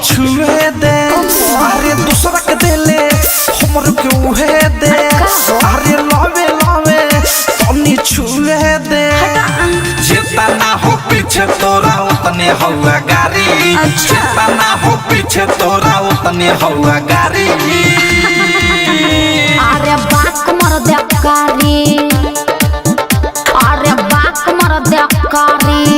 छुए दे अरे दूसरा के देले हमर के उहे दे अरे लावे लावे तनी छुए दे जेता ना हो पीछे तोरा उतने हवा गारी जेता ना हो पीछे तोरा उतने हवा गारी अरे बाक मर दे कारी अरे बाक मर दे कारी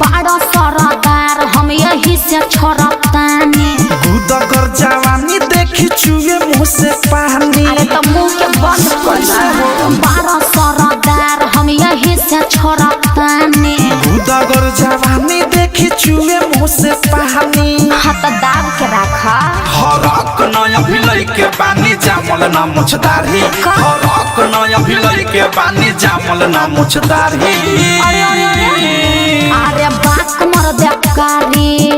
बड़ा सरदार हम यही से छोड़तानी गुदा कर जवानी देखी चुए मुँह से पानी अरे तो मुँह के बंद कर बड़ा सरदार हम यही से छोड़तानी गुदा कर जवानी देखी चुए मुँह से पानी हाथ दाब के रखा हरक नया भिलई के बानी जामल ना मुछदारी हरक नया भिलई के बानी जामल ना मुछदारी अरे बाक मर दे कारी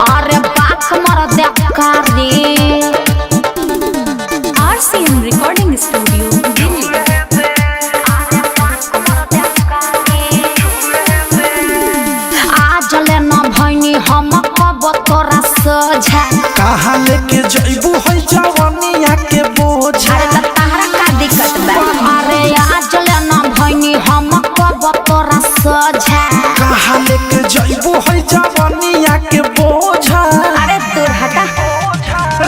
अरे बाक मर दे कारी RCM रिकॉर्डिंग स्टूडियो दिल्ली। आज ले न भैनी हम कब तोरा सोझा कहाँ लेके जइबू है जवानिया के बोझा अरे त तहरा का दिक्कत बा अरे आज ले न भैनी हम कब तोरा सोझा कहाँ लेके जइबू है जवानिया के बोझा अरे दूर हटा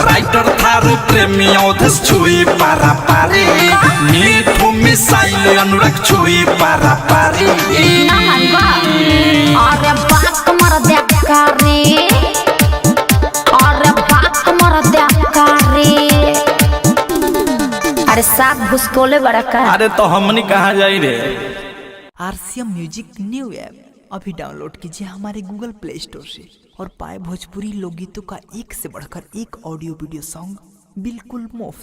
राइटर थारू प्रेमी औधस छुई पारा पारी मीठू मिसाइल अनुराग छुई पारा पारी ना मानबा अरे बाक मर दे कारी अरे बाक मर दे कारी अरे साफ घुसकोले बड़ा का अरे तो हमनी कहाँ जाई रे। RCM म्यूजिक न्यू ऐप अभी डाउनलोड कीजिए हमारे गूगल प्ले स्टोर से और पाए भोजपुरी लोकगीतों का एक से बढ़कर एक ऑडियो वीडियो सॉन्ग बिल्कुल मुफ्त।